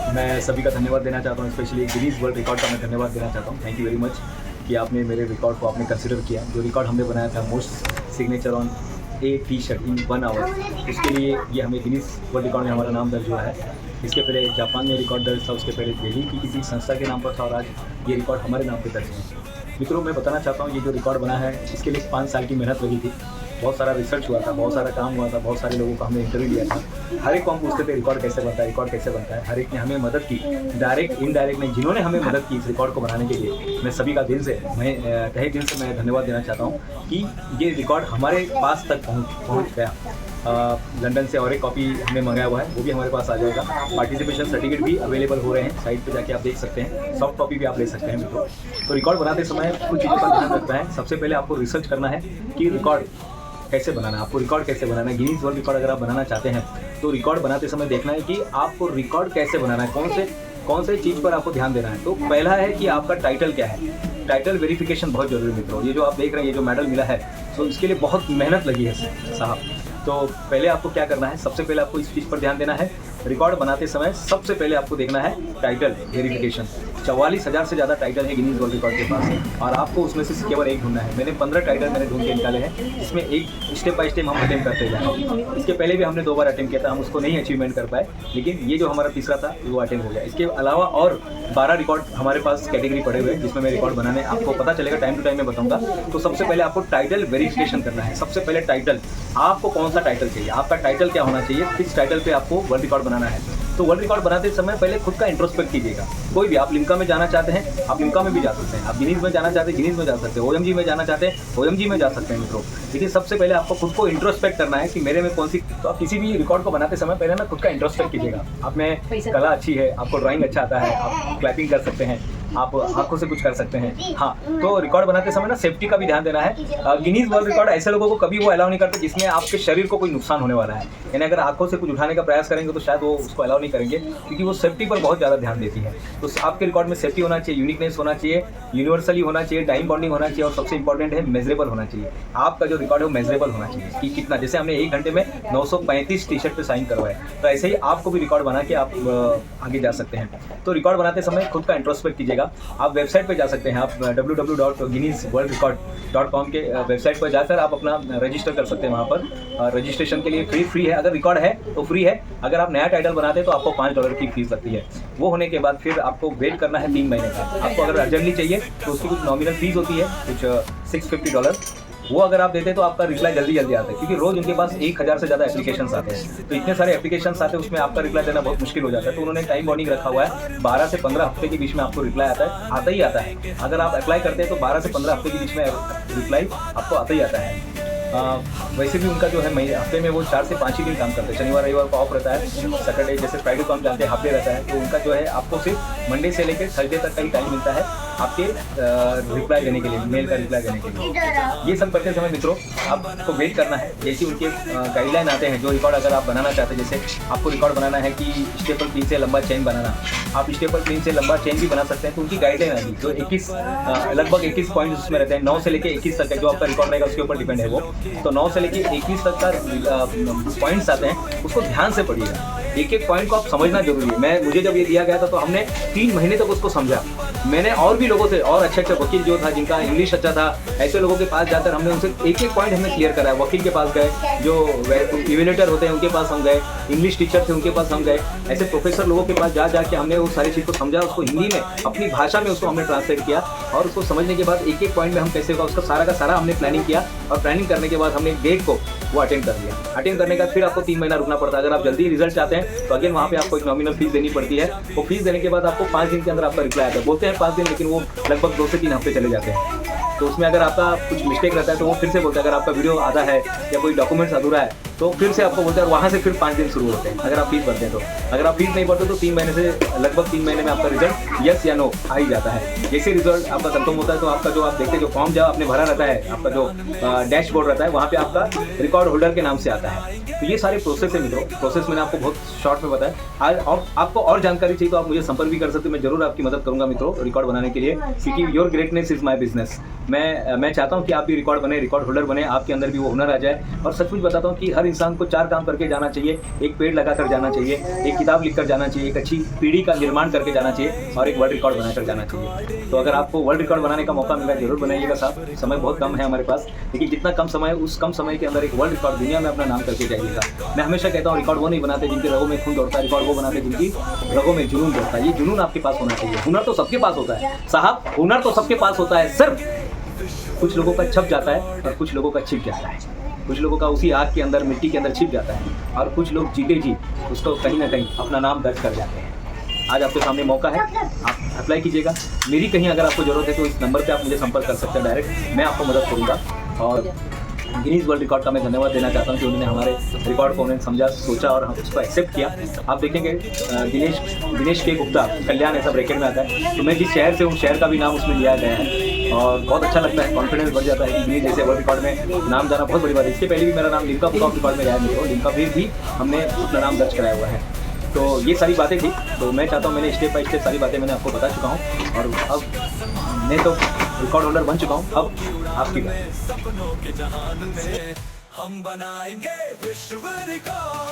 मैं सभी का धन्यवाद देना चाहता हूँ, स्पेशली गिनीज वर्ल्ड रिकॉर्ड का मैं धन्यवाद देना चाहता हूँ। थैंक यू वेरी मच कि आपने मेरे रिकॉर्ड को आपने कंसिडर किया। जो रिकॉर्ड हमने बनाया था most signature on a T shirt in 1 hour, उसके लिए ये हमें गिनीज वर्ल्ड रिकॉर्ड में हमारा नाम दर्ज हुआ है। इसके पहले जापान में रिकॉर्ड दर्ज था, उसके पहले दिल्ली की किसी संस्था के नाम पर था और आज ये रिकॉर्ड हमारे नाम पर दर्ज है। मित्रों, मैं बताना चाहता हूँ ये जो रिकॉर्ड बना है इसके लिए 5 साल की मेहनत लगी थी। बहुत सारा रिसर्च हुआ था, बहुत सारा काम हुआ था, बहुत सारे लोगों का हमने इंटरव्यू लिया था। हर एक को हम पूछते थे रिकॉर्ड कैसे बनता है, रिकॉर्ड कैसे बनता है। हर एक ने हमें मदद की, डायरेक्ट इनडायरेक्ट नहीं। जिन्होंने हमें मदद की इस रिकॉर्ड को बनाने के लिए, मैं सभी का दिल से तहे दिल से मैं धन्यवाद देना चाहता हूँ कि ये रिकॉर्ड हमारे पास तक पहुँच गया। लंदन से और एक कॉपी हमने मंगाया हुआ है, वो भी हमारे पास आ जाएगा। पार्टिसिपेशन सर्टिफिकेट भी अवेलेबल हो रहे हैं, साइट पे जाके आप देख सकते हैं। सॉफ्ट कॉपी भी आप ले सकते हैं मित्रों। तो रिकॉर्ड बनाते समय कुछ चीज़ों का ध्यान रखना है। सबसे पहले आपको रिसर्च करना है कि रिकॉर्ड कैसे बनाना है, आपको रिकॉर्ड कैसे बनाना है। गिनीज वर्ल्ड रिकॉर्ड अगर आप बनाना चाहते हैं तो रिकॉर्ड बनाते समय देखना है कि आपको रिकॉर्ड कैसे बनाना है, कौन से चीज़ पर आपको ध्यान देना है। तो पहला है कि आपका टाइटल क्या है। टाइटल वेरिफिकेशन बहुत जरूरी है मित्रों। ये जो आप देख रहे हैं, ये जो मेडल मिला है, तो इसके लिए बहुत मेहनत लगी है साहब। तो पहले आपको क्या करना है, सबसे पहले आपको इस चीज़ पर ध्यान देना है। रिकॉर्ड बनाते समय सबसे पहले आपको देखना है टाइटल वेरिफिकेशन। 44,000 से ज़्यादा टाइटल है गिनीज वर्ल्ड रिकॉर्ड के पास और आपको उसमें से केवल एक ढूंढना है। मैंने 15 टाइटल ढूंढ के निकाले हैं, इसमें एक स्टेप बाय स्टेप हम अटेम्प्ट करते जाएंगे। इसके पहले भी हमने 2 बार अटेम्प्ट किया था, हम उसको नहीं अचीवमेंट कर पाए, लेकिन ये जो हमारा तीसरा था वो अटेम्प्ट हो गया। इसके अलावा और 12 रिकॉर्ड हमारे पास कैटेगरी पड़े हुए हैं, जिसमें मैं रिकॉर्ड बनाने आपको पता चलेगा, टाइम टू टाइम मैं बताऊंगा। तो सबसे पहले आपको टाइटल वेरिफिकेशन करना है। सबसे पहले टाइटल, आपको कौन सा टाइटल चाहिए, आपका टाइटल क्या होना चाहिए, किस टाइटल पे आपको वर्ल्ड रिकॉर्ड बनाना है। तो वर्ल्ड रिकॉर्ड बनाते समय पहले खुद का इंट्रोस्पेक्ट कीजिएगा। कोई भी, आप लिम्का में जाना चाहते हैं आप लिम्का में भी जा सकते हैं, आप गिनीज में जाना चाहते हैं गिनीज में जा सकते हैं, OMG में जाना चाहते हैं OMG में जा सकते हैं मित्रों। लेकिन सबसे पहले आपको खुद को इंट्रोस्पेक्ट करना है कि मेरे में कौन सी। तो आप किसी भी रिकॉर्ड को बनाते समय पहले ना खुद का इंट्रोस्पेक्ट कीजिएगा। आप में कला अच्छी है, आपको ड्राइंग अच्छा आता है, आप क्लैपिंग कर सकते हैं, आप आंखों से कुछ कर सकते हैं। हाँ, तो रिकॉर्ड बनाते समय ना सेफ्टी का भी ध्यान देना है। गिनीज वर्ल्ड रिकॉर्ड ऐसे लोगों को कभी वो अलाउ नहीं करते जिसमें आपके शरीर को कोई नुकसान होने वाला है। यानी अगर आंखों से कुछ उठाने का प्रयास करेंगे तो शायद वो उसको अलाउ नहीं करेंगे, क्योंकि वो सेफ्टी पर बहुत ज़्यादा ध्यान देती है। तो आपके रिकॉर्ड में सेफ्टी होना चाहिए, यूनिकनेस होना चाहिए, यूनिवर्सली होना चाहिए, टाइम बॉन्डिंग होना चाहिए और सबसे इंपॉर्टेंट है मेजरेबल होना चाहिए। आपका जो रिकॉर्ड है वो मेजरेबल होना चाहिए कि कितना, जैसे हमने 1 घंटे में 935 टी शर्ट पे साइन करवाए, तो ऐसे ही आपको भी रिकॉर्ड बना के आप आगे जा सकते हैं। तो रिकॉर्ड बनाते समय खुद का इंट्रोस्पेक्ट कीजिएगा। आप वेबसाइट पे जा सकते हैं, आप www.guinnessworldrecord.com के वेबसाइट पर जाकर आप अपना रजिस्टर कर सकते हैं। वहाँ पर रजिस्ट्रेशन के लिए फ्री है। अगर रिकॉर्ड है तो फ्री है, अगर आप नया टाइटल बनाते हैं तो आपको $5 की फीस लगती है। वो होने के बाद फिर आपको वेट करना है 3 महीने का। आपको अगर अर्जेंटली चाहिए तो उसकी कुछ नॉमिनल फीस होती है, कुछ $650। वो अगर आप देते हैं तो आपका रिप्लाई जल्दी आता है, क्योंकि रोज उनके पास 1000 से ज़्यादा एप्लीकेशंस आते हैं। तो इतने सारे एप्लीकेशंस आते हैं, उसमें आपका रिप्लाई देना बहुत मुश्किल हो जाता है। तो उन्होंने टाइम बॉन्डिंग रखा हुआ है, 12 से 15 हफ्ते के बीच में आपको रिप्लाई आता ही आता है। अगर आप अप्लाई करते हैं तो 12 से 15 हफ्ते के बीच में रिप्लाई आपको आता ही आता है। वैसे भी उनका जो है हफ्ते में वो 4 से 5 ही दिन काम करते हैं। शनिवार रविवार को ऑफ रहता है, सैटरडे जैसे फ्राइडे को हम जानते हैं हाफ डे रहता है। तो उनका जो है आपको सिर्फ मंडे से लेकर थर्सडे तक का ही टाइम मिलता है आपके रिप्लाई देने के लिए, मेल का रिप्लाई देने के लिए। ये सब करते समय मित्रों आपको वेट करना है। जैसे उनके गाइडलाइन आते हैं, जो रिकॉर्ड अगर आप बनाना चाहते हैं, जैसे आपको रिकॉर्ड बनाना है कि स्टेपल पिन से लंबा चेन बनाना, आप स्टेपल पिन से लंबा चेन भी बना सकते हैं। तो उनकी गाइडलाइन आएगी जो 21 लगभग 21 पॉइंट्स उसमें रहते हैं। 9 से लेकर 21 तक है जो आपका रिकॉर्ड रहेगा, उसके ऊपर डिपेंड है वो। तो 9 से लेकर 21 तक का पॉइंट्स आते हैं, उसको ध्यान से पढ़िएगा। एक पॉइंट को आप समझना जरूरी है। मुझे जब ये दिया गया था तो हमने 3 महीने तक उसको समझा। मैंने और भी लोगों से, और अच्छे वकील जो था जिनका इंग्लिश अच्छा था, ऐसे लोगों के पास जाकर हमने उनसे एक पॉइंट हमने क्लियर कराया। वकील के पास गए, जो इवेल्युएटर होते हैं उनके पास हम गए, इंग्लिश टीचर थे उनके पास हम गए, ऐसे प्रोफेसर लोगों के पास जाके हमने वो सारी चीज़ को समझा, उसको हिंदी में अपनी भाषा में उसको हमने ट्रांसलेट किया। और उसको समझने के बाद एक पॉइंट में हम कैसे होगा उसका सारा का सारा हमने प्लानिंग किया। और प्लानिंग करने के बाद हमने डेट को वो अटेंड कर लिया। अटेंड करने के बाद फिर आपको 3 महीना रुकना पड़ता है। अगर आप जल्दी रिजल्ट चाहते हैं तो अगेन वहाँ पे आपको एक नॉमिनल फीस देनी पड़ती है। वो फीस देने के बाद आपको 5 दिन के अंदर आपका रिप्लाई आता है। बोलते हैं 5 दिन, लेकिन वो लगभग 2 से 3 हफ्ते चले जाते हैं। तो उसमें अगर आपका कुछ मिस्टेक रहता है तो वो फिर से बोलते हैं। अगर आपका वीडियो आधा है या कोई डॉक्यूमेंट्स अधूरा है तो फिर से आपको बोलते हैं, और वहाँ से फिर 5 दिन शुरू होते हैं अगर आप फीस भरते हैं तो। अगर आप फीस नहीं भरते तो 3 महीने से लगभग 3 महीने में आपका रिजल्ट यस या नो आ ही जाता है। जैसे रिजल्ट आपका कंफर्म होता है तो आपका जो आप देखते हैं, जो फॉर्म जब आपने भरा रहता है, आपका जो डैशबोर्ड रहता है, वहाँ पे आपका रिकॉर्ड होल्डर के नाम से आता है। तो ये सारे प्रोसेस है मित्रों। प्रोसेस मैंने आपको बहुत शॉर्ट में बताया। आज आपको और जानकारी चाहिए तो आप मुझे संपर्क भी कर सकते हो। मैं जरूर आपकी मदद करूंगा मित्रों रिकॉर्ड बनाने के लिए, क्योंकि your greatness is my business. मैं चाहता हूं कि आप भी रिकॉर्ड बने, रिकॉर्ड होल्डर बने, आपके अंदर भी वो हुनर आ जाए। और सचमुच बताता हूं कि हर हर इंसान को 4 काम करके जाना चाहिए। एक पेड़ लगाकर जाना चाहिए, एक किताब लिखकर जाना चाहिए, एक अच्छी पीढ़ी का निर्माण करके जाना चाहिए और एक वर्ल्ड रिकॉर्ड बनाकर जाना चाहिए। तो अगर आपको वर्ल्ड रिकॉर्ड बनाने का मौका मिला है जरूर बनाइएगा साहब। समय बहुत कम है हमारे पास, लेकिन जितना कम समय है उस कम समय के अंदर एक वर्ल्ड रिकॉर्ड दुनिया में अपना नाम करके जाइएगा। मैं हमेशा कहता हूँ रिकॉर्ड वो नहीं बनाते जिनके रगों में खून दौड़ता है, रिकॉर्ड वो बनाते जिनकी रगों में जुनून दौड़ता है। ये जुनून आपके पास होना चाहिए। हुनर तो सबके पास होता है साहब, हुनर तो सबके पास होता है, सिर्फ कुछ लोगों का छप जाता है और कुछ लोगों का छिप जाता है। कुछ लोगों का उसी आग के अंदर, मिट्टी के अंदर छिप जाता है और कुछ लोग जीते जी उसको कहीं ना कहीं अपना नाम दर्ज कर जाते हैं। आज आपके सामने मौका है, आप अप्लाई कीजिएगा। मेरी कहीं अगर आपको ज़रूरत है तो इस नंबर पे आप मुझे संपर्क कर सकते हैं डायरेक्ट, मैं आपको मदद करूँगा। और गिनीज वर्ल्ड रिकॉर्ड का मैं धन्यवाद देना चाहता हूँ कि उन्होंने हमारे रिकॉर्ड को उन्होंने समझा, सोचा और उसको एक्सेप्ट किया। आप देखेंगे दिनेश के गुप्ता कल्याण ऐसा ब्रैकेट में आता है, तो मैं जिस शहर से हूँ शहर का भी नाम उसमें लिया गया है और बहुत अच्छा लगता है, कॉन्फिडेंस बढ़ जाता है कि गिनीज जैसे वर्ल्ड रिकॉर्ड में नाम जाना बहुत बड़ी बात है। इसके पहले भी मेरा नाम लिम्का बुक ऑफ रिकॉर्ड में रहा है, लिम्का भी हमने अपना नाम दर्ज कराया हुआ है। तो ये सारी बातें थी, तो मैं चाहता हूँ मैंने स्टेप बाय स्टेप सारी बातें मैंने आपको बता चुका हूँ और अब मैं तो रिकॉर्ड होल्डर बन चुका हूँ। अब आपकी बात। हम बनाएंगे विश्व रिकॉर्ड।